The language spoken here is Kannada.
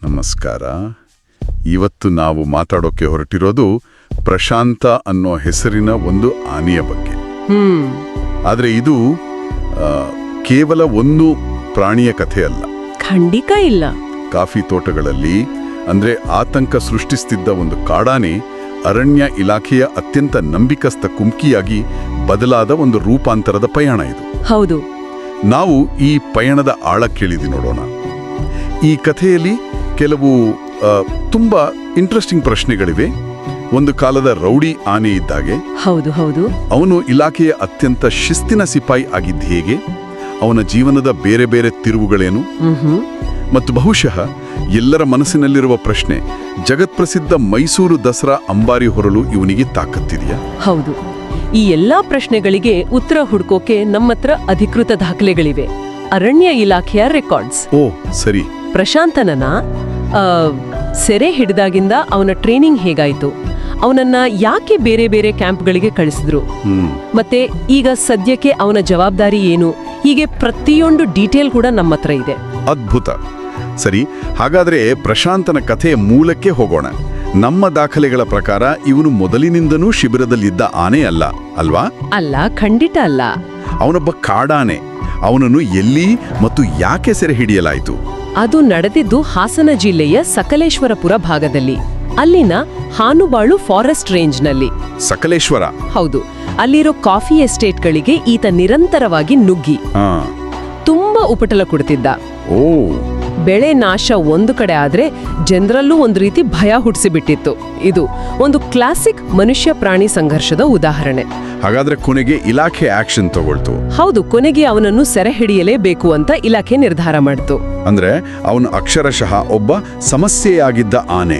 ನಮಸ್ಕಾರ. ಇವತ್ತು ನಾವು ಮಾತಾಡೋಕೆ ಹೊರಟಿರೋದು ಪ್ರಶಾಂತ ಅನ್ನೋ ಹೆಸರಿನ ಒಂದು ಆನೆಯ ಬಗ್ಗೆ. ಆದರೆ ಇದು ಕೇವಲ ಒಂದು ಪ್ರಾಣಿಯ ಕಥೆ ಅಲ್ಲ. ಖಂಡಿತ ಇಲ್ಲ. ಕಾಫಿ ತೋಟಗಳಲ್ಲಿ ಅಂದ್ರೆ ಆತಂಕ ಸೃಷ್ಟಿಸ್ತಿದ್ದ ಒಂದು ಕಾಡಾನೆ ಅರಣ್ಯ ಇಲಾಖೆಯ ಅತ್ಯಂತ ನಂಬಿಕಸ್ಥ ಕುಮ್ಕಿಯಾಗಿ ಬದಲಾದ ಒಂದು ರೂಪಾಂತರದ ಪಯಣ ಇದು. ಹೌದು. ನಾವು ಈ ಪಯಣದ ಆಳಕ್ಕಿಳಿದು ನೋಡೋಣ. ಈ ಕಥೆಯಲ್ಲಿ ಕೆಲವು ತುಂಬಾ ಇಂಟ್ರೆಸ್ಟಿಂಗ್ ಪ್ರಶ್ನೆಗಳಿವೆ. ಒಂದು ಕಾಲದ ರೌಡಿ ಆನೆ ಇದ್ದಾಗೆ. ಹೌದು ಹೌದು. ಅವನು ಇಲಾಖೆಯ ಅತ್ಯಂತ ಶಿಸ್ತಿನ ಸಿಪಾಯಿ ಆಗಿದ್ದ ಹೇಗೆ, ಅವನ ಜೀವನದ ಬೇರೆ ಬೇರೆ ತಿರುವುಗಳೇನು, ಮತ್ತು ಬಹುಶಃ ಎಲ್ಲರ ಮನಸ್ಸಿನಲ್ಲಿರುವ ಪ್ರಶ್ನೆ, ಜಗತ್ಪ್ರಸಿದ್ಧ ಮೈಸೂರು ದಸರಾ ಅಂಬಾರಿ ಹೊರಲು ಇವನಿಗೆ ತಾಕತ್ತಿದೆಯಾ? ಹೌದು. ಈ ಎಲ್ಲಾ ಪ್ರಶ್ನೆಗಳಿಗೆ ಉತ್ತರ ಹುಡುಕೋಕೆ ನಮ್ಮತ್ರ ಅಧಿಕೃತ ದಾಖಲೆಗಳಿವೆ. ಅರಣ್ಯ ಇಲಾಖೆಯ ರೆಕಾರ್ಡ್ಸ್. ಓ ಸರಿ. ಪ್ರಶಾಂತನನ್ನ ಸೆರೆ ಹಿಡಿದಾಗಿಂದ ಅವನ ಟ್ರೈನಿಂಗ್ ಹೇಗಾಯ್ತು, ಅವನನ್ನ ಯಾಕೆ ಬೇರೆ ಬೇರೆ ಕ್ಯಾಂಪ್ಗಳಿಗೆ ಕಳಿಸಿದ್ರು, ಮತ್ತೆ ಈಗ ಸದ್ಯಕ್ಕೆ ಅವನ ಜವಾಬ್ದಾರಿ ಏನು, ಹೀಗೆ ಪ್ರತಿಯೊಂದು ಡೀಟೇಲ್ ಕೂಡ ನಮ್ಮ ಹತ್ರ ಇದೆ. ಅದ್ಭುತ. ಸರಿ, ಹಾಗಾದ್ರೆ ಪ್ರಶಾಂತನ ಕಥೆಯ ಮೂಲಕ್ಕೆ ಹೋಗೋಣ. ನಮ್ಮ ದಾಖಲೆಗಳ ಪ್ರಕಾರ ಇವನು ಮೊದಲಿನಿಂದನೂ ಶಿಬಿರದಲ್ಲಿದ್ದ ಆನೆ ಅಲ್ಲ, ಅಲ್ವಾ? ಅಲ್ಲ, ಖಂಡಿತ ಅಲ್ಲ. ಅವನೊಬ್ಬ ಕಾಡಾನೆ. ಅವನನ್ನು ಎಲ್ಲಿ ಮತ್ತು ಯಾಕೆ ಸೆರೆ ಹಿಡಿಯಲಾಯಿತು? ಅದು ನಡೆದಿದ್ದು ಹಾಸನ ಜಿಲ್ಲೆಯ ಸಕಲೇಶ್ವರಪುರ ಭಾಗದಲ್ಲಿ, ಅಲ್ಲಿನ ಹಾನುಬಾಳು ಫಾರೆಸ್ಟ್ ರೇಂಜ್ನಲ್ಲಿ. ಸಕಲೇಶ್ವರ? ಹೌದು. ಅಲ್ಲಿರೋ ಕಾಫಿ ಎಸ್ಟೇಟ್ಗಳಿಗೆ ಈತ ನಿರಂತರವಾಗಿ ನುಗ್ಗಿ ತುಂಬಾ ಉಪಟಳ ಕೊಡ್ತಿದ್ದ. ಓ. ಬೆಳೆ ನಾಶ ಒಂದು ಕಡೆ ಆದ್ರೆ ಜನರಲ್ಲೂ ಒಂದು ರೀತಿ ಭಯ ಹುಟ್ಟಿಸಿಬಿಟ್ಟಿತ್ತು. ಇದು ಒಂದು ಕ್ಲಾಸಿಕ್ ಮನುಷ್ಯ ಪ್ರಾಣಿ ಸಂಘರ್ಷದ ಉದಾಹರಣೆ. ಹಾಗಾದ್ರೆ ಕೊನೆಗೆ ಇಲಾಖೆ ಆಕ್ಷನ್ ತಗೊಳ್ತು? ಹೌದು. ಕೊನೆಗೆ ಅವನನ್ನು ಸೆರೆ ಹಿಡಿಯಲೇಬೇಕು ಅಂತ ಇಲಾಖೆ ನಿರ್ಧಾರ ಮಾಡಿತು. ಅಂದ್ರೆ ಅವನು ಅಕ್ಷರಶಃ ಒಬ್ಬ ಸಮಸ್ಯೆಯಾಗಿದ್ದ ಆನೆ.